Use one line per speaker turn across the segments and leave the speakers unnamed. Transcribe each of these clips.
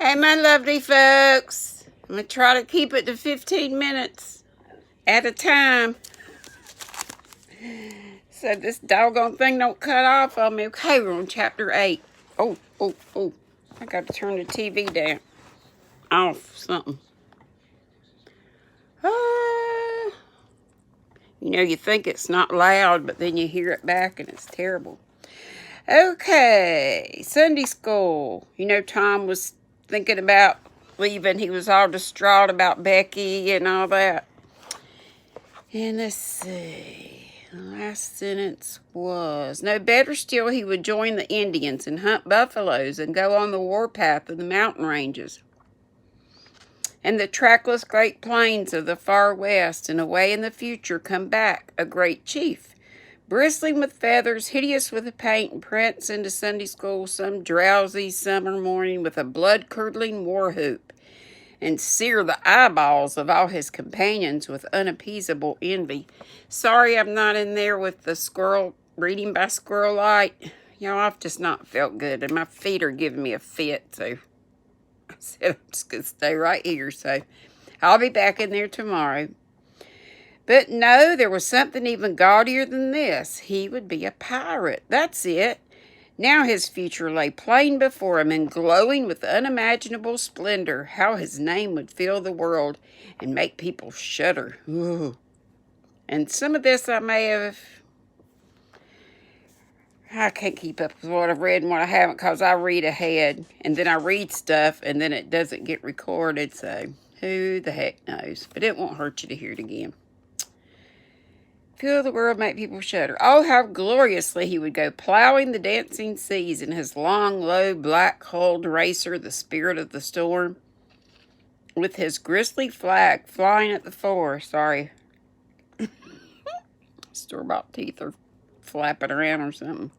Hey, my lovely folks. I'm going to try to keep it to 15 minutes at a time so this doggone thing don't cut off on me. Okay, we're on chapter 8. Oh. I got to turn the TV down. Off something. Ah. You think it's not loud, but then you hear it back and it's terrible. Okay, Sunday school. Tom was thinking about leaving. He was all distraught about Becky and all that. And let's see. The last sentence was, no, better still, he would join the Indians and hunt buffaloes and go on the warpath of the mountain ranges and the trackless great plains of the far west, and away in the future come back a great chief, bristling with feathers, hideous with paint, and prance into Sunday school some drowsy summer morning with a blood-curdling war whoop, and sear the eyeballs of all his companions with unappeasable envy. Sorry I'm not in there with the squirrel, reading by squirrel light. I've just not felt good, and my feet are giving me a fit, so I said I'm just going to stay right here, so I'll be back in there tomorrow. But no, there was something even gaudier than this. He would be a pirate. That's it. Now his future lay plain before him and glowing with unimaginable splendor. How his name would fill the world and make people shudder. Ooh. And some of this I can't keep up with what I've read and what I haven't, because I read ahead and then I read stuff and then it doesn't get recorded, so who the heck knows. But it won't hurt you to hear it again. Fill the world, make people shudder. Oh, how gloriously he would go plowing the dancing seas in his long, low, black-hulled racer, the spirit of the storm, with his grisly flag flying at the fore. Sorry. Store-bought teeth are flapping around or something.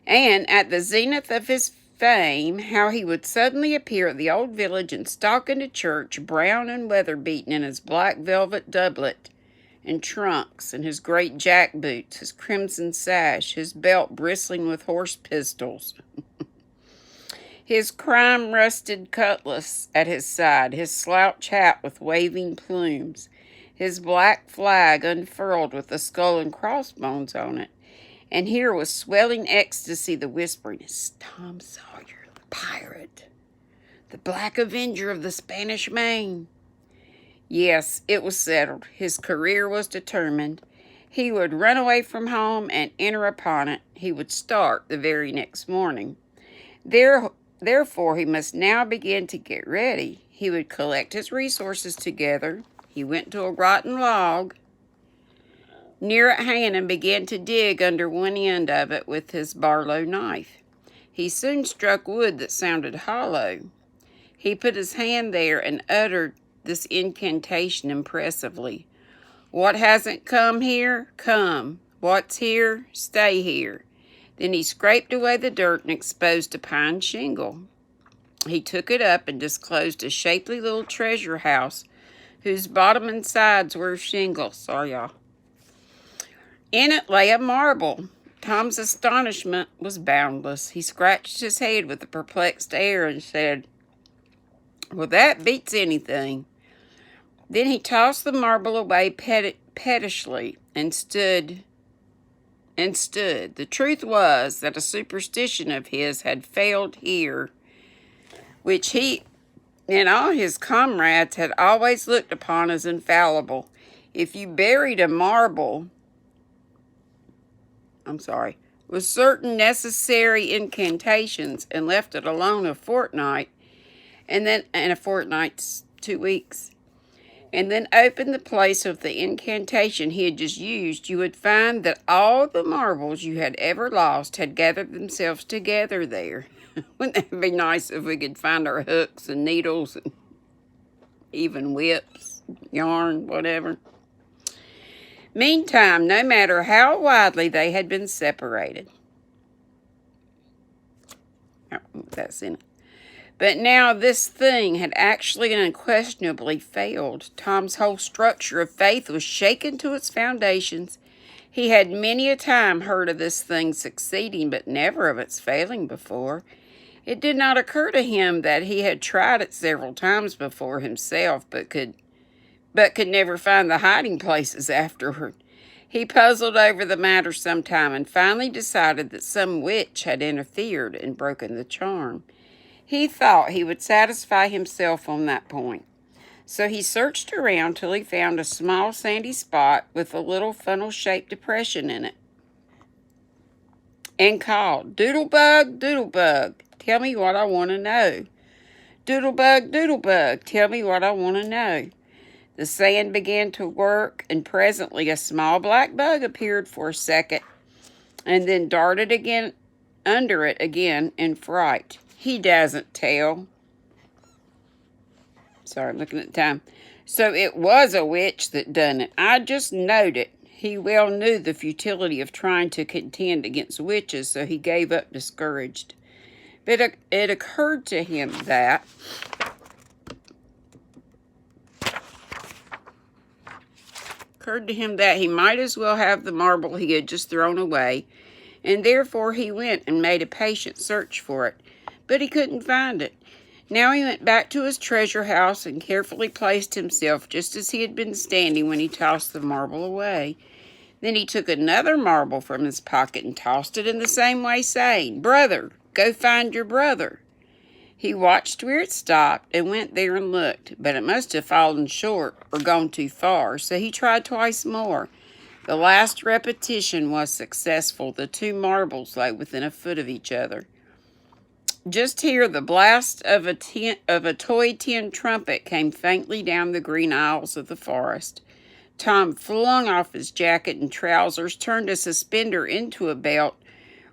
And at the zenith of his fame, how he would suddenly appear at the old village and stalk into church, brown and weather-beaten, in his black velvet doublet and trunks, and his great jack boots, his crimson sash, his belt bristling with horse pistols, his crime-rusted cutlass at his side, his slouch hat with waving plumes, his black flag unfurled with the skull and crossbones on it. And here was swelling ecstasy, the whispering, "It's Tom Sawyer, the pirate, the Black Avenger of the Spanish Main." Yes, it was settled. His career was determined. He would run away from home and enter upon it. He would start the very next morning. Therefore, he must now begin to get ready. He would collect his resources together. He went to a rotten log near at hand and began to dig under one end of it with his Barlow knife. He soon struck wood that sounded hollow. He put his hand there and uttered this incantation impressively. "What hasn't come here, come. What's here, stay here." Then he scraped away the dirt and exposed a pine shingle. He took it up and disclosed a shapely little treasure house whose bottom and sides were of shingle. Sorry, y'all. In it lay a marble. Tom's astonishment was boundless. He scratched his head with a perplexed air and said, "Well, that beats anything." Then he tossed the marble away pettishly and stood. The truth was that a superstition of his had failed here, which he and all his comrades had always looked upon as infallible. If you buried a marble with certain necessary incantations and left it alone a fortnight, and a fortnight's 2 weeks, and then opened the place of the incantation he had just used, you would find that all the marbles you had ever lost had gathered themselves together there. Wouldn't that be nice if we could find our hooks and needles and even whips, yarn, whatever? Meantime, no matter how widely they had been separated. Oh, that's in it. But now this thing had actually and unquestionably failed. Tom's whole structure of faith was shaken to its foundations. He had many a time heard of this thing succeeding, but never of its failing before. It did not occur to him that he had tried it several times before himself, but could never find the hiding places afterward. He puzzled over the matter some time and finally decided that some witch had interfered and broken the charm. He thought he would satisfy himself on that point. So he searched around till he found a small sandy spot with a little funnel-shaped depression in it and called, "Doodlebug, Doodlebug, tell me what I want to know. Doodlebug, Doodlebug, tell me what I want to know." The sand began to work, and presently a small black bug appeared for a second and then darted again under it again in fright. He doesn't tell. Sorry, I'm looking at the time. So it was a witch that done it. I just knowed it. He well knew the futility of trying to contend against witches, so he gave up discouraged. But it occurred to him that he might as well have the marble he had just thrown away, and therefore he went and made a patient search for it. But he couldn't find it. Now he went back to his treasure house and carefully placed himself just as he had been standing when he tossed the marble away. Then he took another marble from his pocket and tossed it in the same way, saying, "Brother, go find your brother." He watched where it stopped and went there and looked, but it must have fallen short or gone too far, so he tried twice more. The last repetition was successful. The two marbles lay within a foot of each other. Just here the blast of a toy tin trumpet came faintly down the green aisles of the forest. Tom flung off his jacket and trousers, turned a suspender into a belt,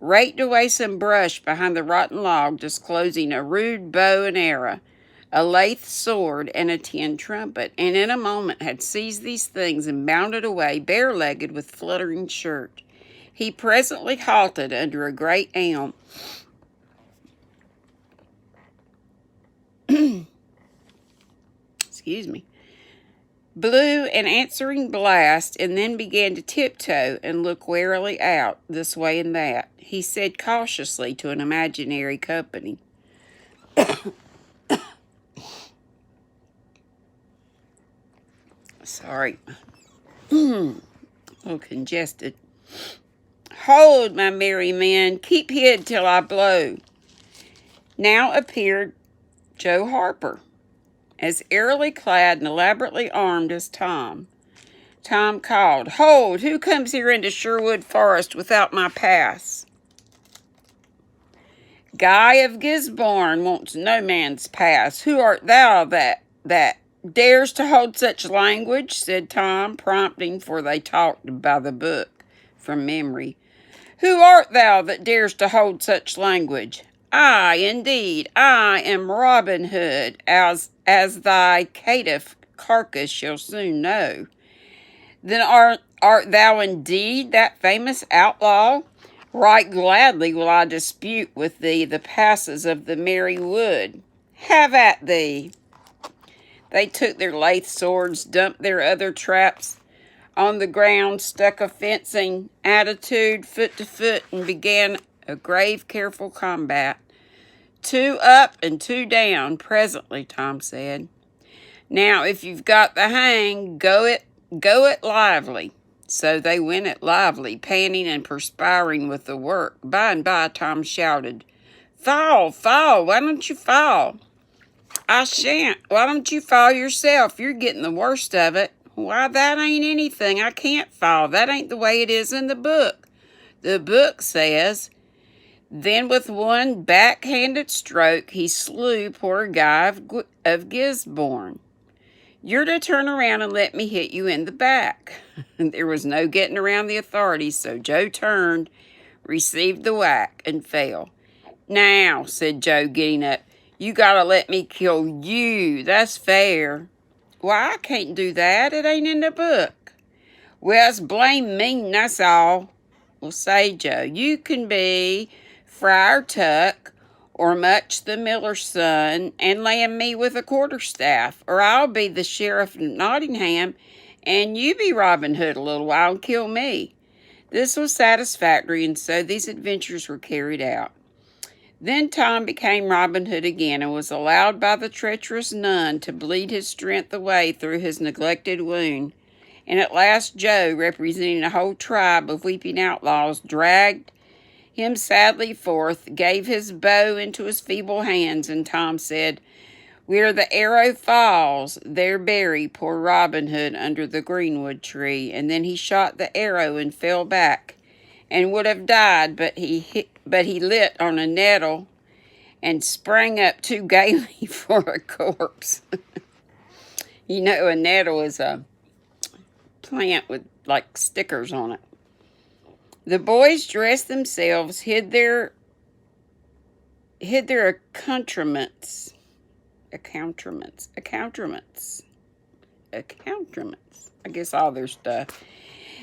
raked away some brush behind the rotten log, disclosing a rude bow and arrow, a lathe sword, and a tin trumpet, and in a moment had seized these things and bounded away, bare-legged with fluttering shirt. He presently halted under a great elm, blew an answering blast, and then began to tiptoe and look warily out, this way and that. He said cautiously to an imaginary company, sorry, a little congested. "Hold, my merry men, keep hid till I blow." Now appeared Joe Harper, as airily clad and elaborately armed as Tom. Tom called, "Hold, who comes here into Sherwood Forest without my pass?" "Guy of Gisborne wants no man's pass. Who art thou that dares to hold such language?" said Tom, prompting, for they talked by the book, from memory. "Who art thou that dares to hold such language?" "I, indeed, I am Robin Hood, as thy caitiff carcass shall soon know." "Then art thou indeed that famous outlaw? Right gladly will I dispute with thee the passes of the merry wood. Have at thee." They took their lathe swords, dumped their other traps on the ground, stuck a fencing attitude foot to foot, and began a grave, careful combat. "Two up and two down presently," Tom said. "Now, if you've got the hang, go it lively." So they went it lively, panting and perspiring with the work. By and by, Tom shouted, "Fall, fall, why don't you fall?" "I shan't. Why don't you fall yourself? You're getting the worst of it." "Why, that ain't anything. I can't fall. That ain't the way it is in the book." "The book says—" Then with one backhanded stroke, he slew poor Guy of Gisborne. "You're to turn around and let me hit you in the back." There was no getting around the authorities, so Joe turned, received the whack, and fell. "Now," said Joe, getting up, "you gotta let me kill you. That's fair." "Why, I can't do that. It ain't in the book." "Well, it's blame mean, that's all." "Well, say, Joe, you can be Friar Tuck, or Much the miller's son, and land me with a quarterstaff, or I'll be the sheriff of Nottingham, and you be Robin Hood a little while and kill me." This was satisfactory, and so these adventures were carried out. Then Tom became Robin Hood again and was allowed by the treacherous nun to bleed his strength away through his neglected wound. And at last Joe, representing a whole tribe of weeping outlaws, dragged him sadly forth, gave his bow into his feeble hands, and Tom said, "Where the arrow falls, there bury poor Robin Hood under the greenwood tree." And then he shot the arrow and fell back, and would have died, but he lit on a nettle and sprang up too gaily for a corpse. You know, a nettle is a plant with like stickers on it. The boys dressed themselves, hid their accoutrements. I guess all their stuff.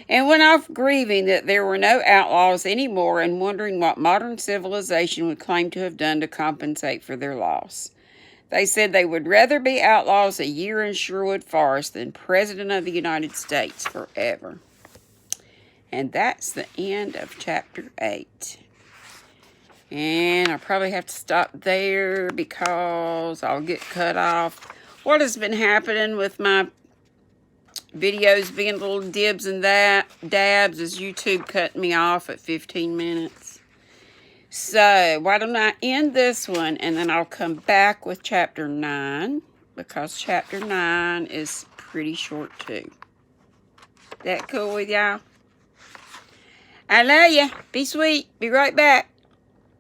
And went off grieving that there were no outlaws anymore and wondering what modern civilization would claim to have done to compensate for their loss. They said they would rather be outlaws a year in Sherwood Forest than President of the United States forever. And that's the end of chapter 8. And I'll probably have to stop there because I'll get cut off. What has been happening with my videos being little dibs and dabs is YouTube cutting me off at 15 minutes. So why don't I end this one and then I'll come back with chapter 9 because chapter 9 is pretty short too. That cool with y'all? I love ya. Be sweet. Be right back.